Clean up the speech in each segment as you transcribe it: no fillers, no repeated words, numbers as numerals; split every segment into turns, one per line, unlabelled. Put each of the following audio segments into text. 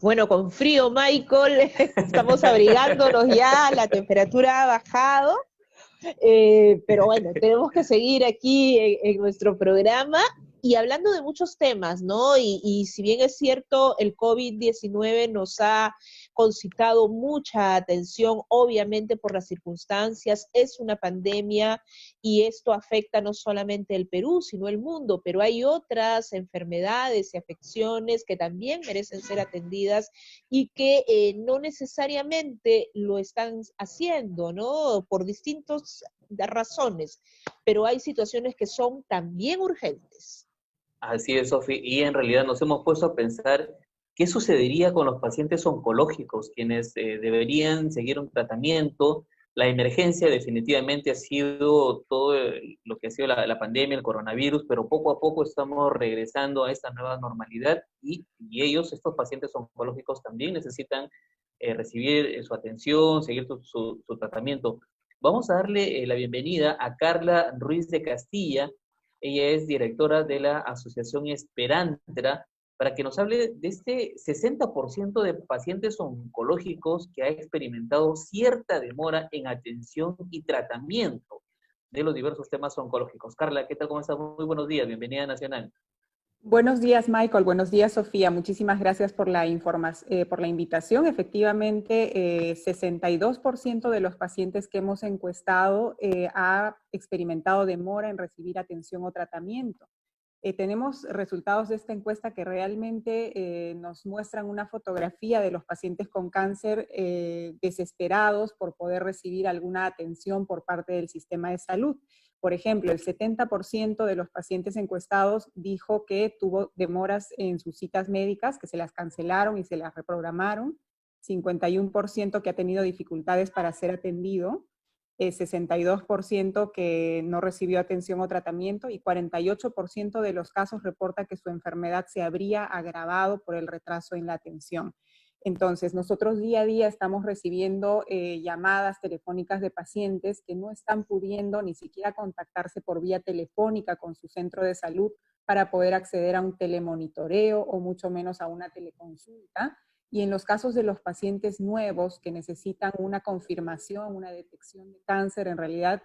Bueno, con frío, Michael, estamos abrigándonos ya, la temperatura ha bajado, pero bueno, tenemos que seguir aquí en nuestro programa y hablando de muchos temas, ¿no? Y si bien es cierto, el COVID-19 nos ha concitado mucha atención, obviamente por las circunstancias, es una pandemia y esto afecta no solamente el Perú, sino el mundo, pero hay otras enfermedades y afecciones que también merecen ser atendidas y que no necesariamente lo están haciendo, ¿no? Por distintas razones, pero hay situaciones que son también urgentes.
Así es, Sofi, y en realidad nos hemos puesto a pensar qué sucedería con los pacientes oncológicos, quienes deberían seguir un tratamiento. La emergencia definitivamente ha sido todo lo que ha sido la pandemia, el coronavirus, pero poco a poco estamos regresando a esta nueva normalidad y ellos, estos pacientes oncológicos, también necesitan recibir su atención, seguir su tratamiento. Vamos a darle la bienvenida a Carla Ruiz de Castilla. Ella es directora de la Asociación Esperantra, para que nos hable de este 60% de pacientes oncológicos que ha experimentado cierta demora en atención y tratamiento de los diversos temas oncológicos. Carla, ¿qué tal? ¿Cómo estás? Muy buenos días. Bienvenida a Nacional.
Buenos días, Michael. Buenos días, Sofía. Muchísimas gracias por por la invitación. Efectivamente, 62% de los pacientes que hemos encuestado ha experimentado demora en recibir atención o tratamiento. Tenemos resultados de esta encuesta que realmente nos muestran una fotografía de los pacientes con cáncer desesperados por poder recibir alguna atención por parte del sistema de salud. Por ejemplo, el 70% de los pacientes encuestados dijo que tuvo demoras en sus citas médicas, que se las cancelaron y se las reprogramaron. 51% que ha tenido dificultades para ser atendido. 62% que no recibió atención o tratamiento y 48% de los casos reporta que su enfermedad se habría agravado por el retraso en la atención. Entonces, nosotros día a día estamos recibiendo llamadas telefónicas de pacientes que no están pudiendo ni siquiera contactarse por vía telefónica con su centro de salud para poder acceder a un telemonitoreo o mucho menos a una teleconsulta. Y en los casos de los pacientes nuevos que necesitan una confirmación, una detección de cáncer, en realidad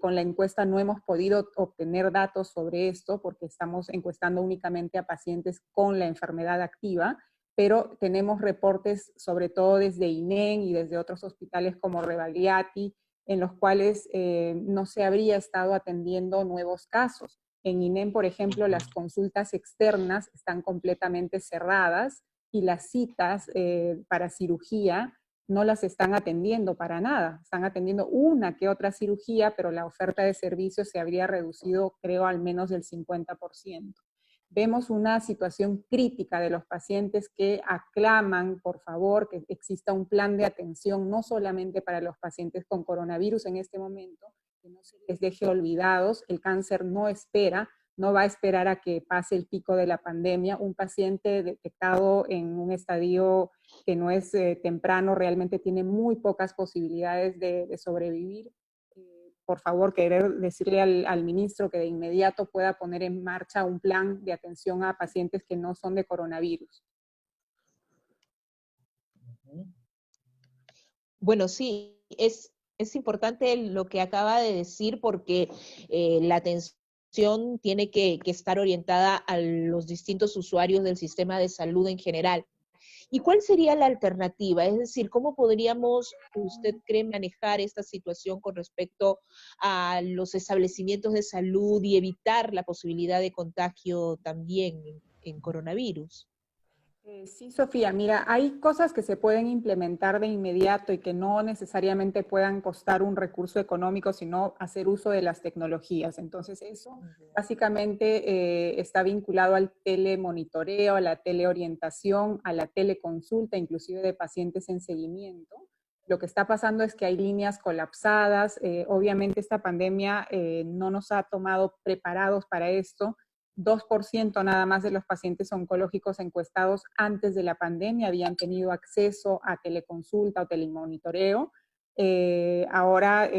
con la encuesta no hemos podido obtener datos sobre esto porque estamos encuestando únicamente a pacientes con la enfermedad activa, pero tenemos reportes sobre todo desde INEN y desde otros hospitales como Rebagliati, en los cuales no se habría estado atendiendo nuevos casos. En INEN, por ejemplo, las consultas externas están completamente cerradas, y las citas para cirugía no las están atendiendo para nada. Están atendiendo una que otra cirugía, pero la oferta de servicios se habría reducido, creo, al menos del 50%. Vemos una situación crítica de los pacientes que aclaman, por favor, que exista un plan de atención, no solamente para los pacientes con coronavirus en este momento, que no se les deje olvidados. El cáncer no espera, no va a esperar a que pase el pico de la pandemia. Un paciente detectado en un estadio que no es temprano realmente tiene muy pocas posibilidades de sobrevivir. Por favor, querer decirle al ministro que de inmediato pueda poner en marcha un plan de atención a pacientes que no son de coronavirus.
Bueno, sí, es importante lo que acaba de decir porque la atención tiene que estar orientada a los distintos usuarios del sistema de salud en general. ¿Y cuál sería la alternativa? Es decir, ¿cómo podríamos, usted cree, manejar esta situación con respecto a los establecimientos de salud y evitar la posibilidad de contagio también en coronavirus?
Sí, Sofía, mira, hay cosas que se pueden implementar de inmediato y que no necesariamente puedan costar un recurso económico, sino hacer uso de las tecnologías. Entonces, eso básicamente está vinculado al telemonitoreo, a la teleorientación, a la teleconsulta, inclusive de pacientes en seguimiento. Lo que está pasando es que hay líneas colapsadas. Obviamente, esta pandemia no nos ha tomado preparados para esto. 2% nada más de los pacientes oncológicos encuestados antes de la pandemia habían tenido acceso a teleconsulta o telemonitoreo. Ahora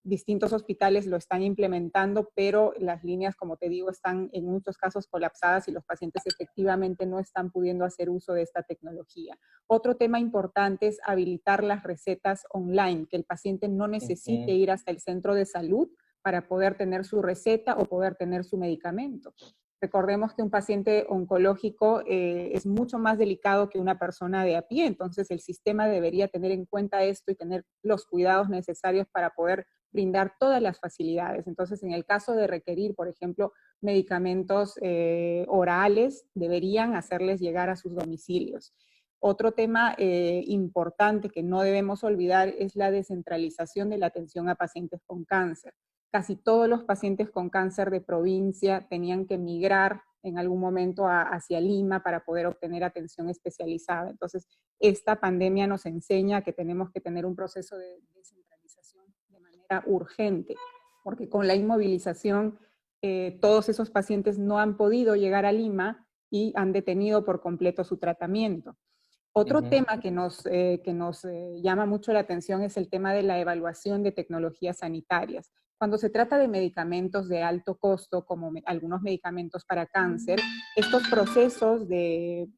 distintos hospitales lo están implementando, pero las líneas, como te digo, están en muchos casos colapsadas y los pacientes efectivamente no están pudiendo hacer uso de esta tecnología. Otro tema importante es habilitar las recetas online, que el paciente no necesite ir hasta el centro de salud para poder tener su receta o poder tener su medicamento. Recordemos que un paciente oncológico es mucho más delicado que una persona de a pie, entonces el sistema debería tener en cuenta esto y tener los cuidados necesarios para poder brindar todas las facilidades. Entonces, en el caso de requerir, por ejemplo, medicamentos orales, deberían hacerles llegar a sus domicilios. Otro tema importante que no debemos olvidar es la descentralización de la atención a pacientes con cáncer. Casi todos los pacientes con cáncer de provincia tenían que migrar en algún momento hacia Lima para poder obtener atención especializada. Entonces, esta pandemia nos enseña que tenemos que tener un proceso de descentralización de manera urgente, porque con la inmovilización todos esos pacientes no han podido llegar a Lima y han detenido por completo su tratamiento. Otro tema que nos llama mucho la atención es el tema de la evaluación de tecnologías sanitarias. Cuando se trata de medicamentos de alto costo, como algunos medicamentos para cáncer, estos procesos de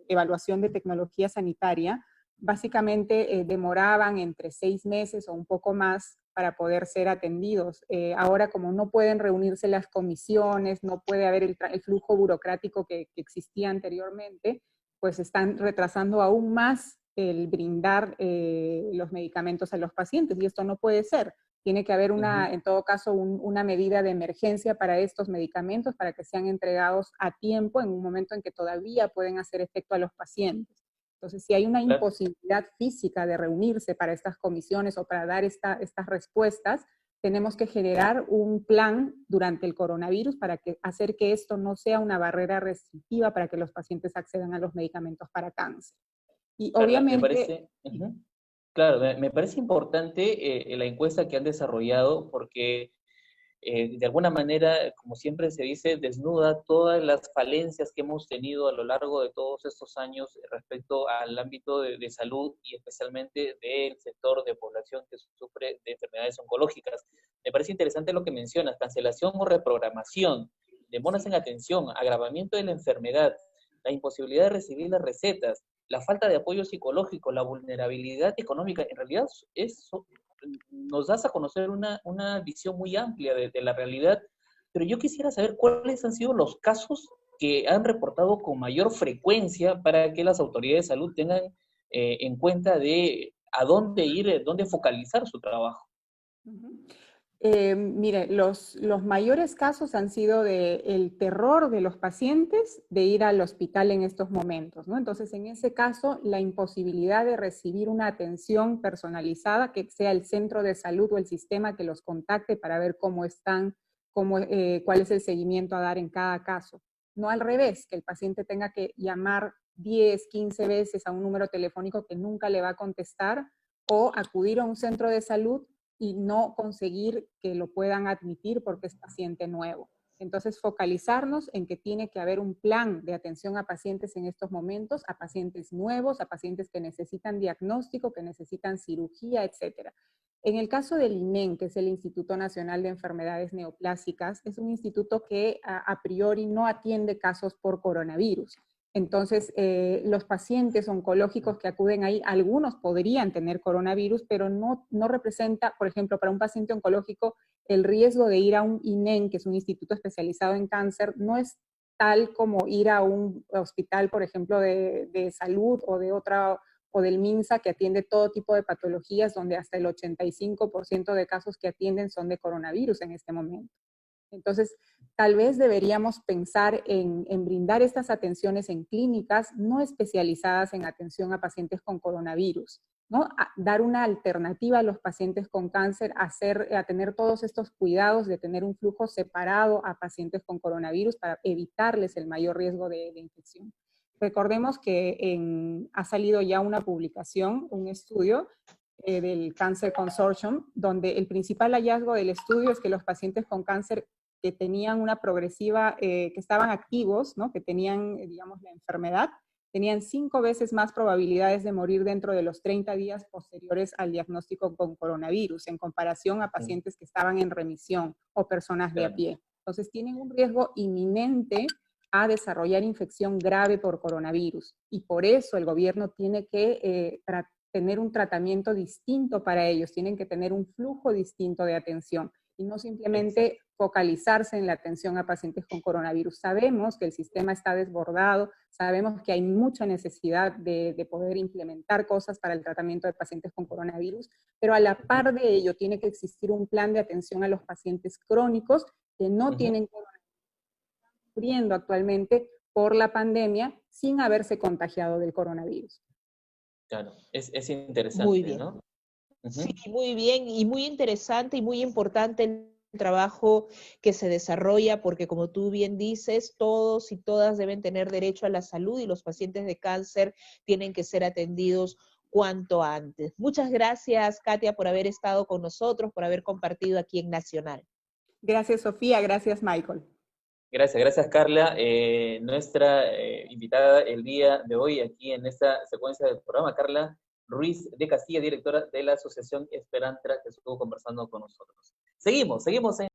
evaluación de tecnología sanitaria básicamente demoraban entre 6 meses o un poco más para poder ser atendidos. Ahora, como no pueden reunirse las comisiones, no puede haber el flujo burocrático que existía anteriormente, pues están retrasando aún más el brindar los medicamentos a los pacientes, y esto no puede ser. Tiene que haber en todo caso, una medida de emergencia para estos medicamentos, para que sean entregados a tiempo en un momento en que todavía pueden hacer efecto a los pacientes. Entonces, si hay una imposibilidad física de reunirse para estas comisiones o para dar estas respuestas, tenemos que generar un plan durante el coronavirus para hacer que esto no sea una barrera restrictiva para que los pacientes accedan a los medicamentos para cáncer. Y obviamente...
Claro, me parece importante la encuesta que han desarrollado porque de alguna manera, como siempre se dice, desnuda todas las falencias que hemos tenido a lo largo de todos estos años respecto al ámbito de salud y especialmente del sector de población que sufre de enfermedades oncológicas. Me parece interesante lo que mencionas, cancelación o reprogramación, demoras en atención, agravamiento de la enfermedad, la imposibilidad de recibir las recetas, la falta de apoyo psicológico, la vulnerabilidad económica. En realidad eso nos das a conocer una visión muy amplia de la realidad, pero yo quisiera saber cuáles han sido los casos que han reportado con mayor frecuencia para que las autoridades de salud tengan en cuenta de a dónde ir, dónde focalizar su trabajo.
Mire, los mayores casos han sido del terror de los pacientes de ir al hospital en estos momentos, ¿no? Entonces, en ese caso, la imposibilidad de recibir una atención personalizada, que sea el centro de salud o el sistema que los contacte para ver cómo están, cuál es el seguimiento a dar en cada caso. No al revés, que el paciente tenga que llamar 10, 15 veces a un número telefónico que nunca le va a contestar, o acudir a un centro de salud y no conseguir que lo puedan admitir porque es paciente nuevo. Entonces, focalizarnos en que tiene que haber un plan de atención a pacientes en estos momentos, a pacientes nuevos, a pacientes que necesitan diagnóstico, que necesitan cirugía, etc. En el caso del INEN, que es el Instituto Nacional de Enfermedades Neoplásicas, es un instituto que a priori no atiende casos por coronavirus. Entonces, los pacientes oncológicos que acuden ahí, algunos podrían tener coronavirus, pero no representa, por ejemplo, para un paciente oncológico, el riesgo de ir a un INEN, que es un instituto especializado en cáncer, no es tal como ir a un hospital, por ejemplo, de salud o del MINSA, que atiende todo tipo de patologías, donde hasta el 85% de casos que atienden son de coronavirus en este momento. Entonces, tal vez deberíamos pensar en brindar estas atenciones en clínicas no especializadas en atención a pacientes con coronavirus, ¿no? Dar una alternativa a los pacientes con cáncer, a tener todos estos cuidados de tener un flujo separado a pacientes con coronavirus para evitarles el mayor riesgo de infección. Recordemos que ha salido ya una publicación, un estudio del Cancer Consortium, donde el principal hallazgo del estudio es que los pacientes con cáncer que tenían una progresiva, que estaban activos, ¿no? Que tenían, digamos, la enfermedad, tenían 5 veces más probabilidades de morir dentro de los 30 días posteriores al diagnóstico con coronavirus, en comparación a pacientes que estaban en remisión o personas de a pie. Entonces tienen un riesgo inminente a desarrollar infección grave por coronavirus, y por eso el gobierno tiene que tener un tratamiento distinto para ellos, tienen que tener un flujo distinto de atención, y no simplemente focalizarse en la atención a pacientes con coronavirus. Sabemos que el sistema está desbordado, sabemos que hay mucha necesidad de poder implementar cosas para el tratamiento de pacientes con coronavirus, pero a la par de ello tiene que existir un plan de atención a los pacientes crónicos que no tienen coronavirus, sufriendo actualmente por la pandemia sin haberse contagiado del coronavirus.
Claro, es interesante,
Muy bien.
¿no?
Sí, muy bien, y muy interesante y muy importante el trabajo que se desarrolla, porque como tú bien dices, todos y todas deben tener derecho a la salud y los pacientes de cáncer tienen que ser atendidos cuanto antes. Muchas gracias, Katia, por haber estado con nosotros, por haber compartido aquí en Nacional.
Gracias, Sofía. Gracias, Michael.
Gracias Carla. Nuestra invitada el día de hoy aquí en esta secuencia del programa, Carla Ruiz de Castilla, directora de la Asociación Esperantra, que estuvo conversando con nosotros. Seguimos en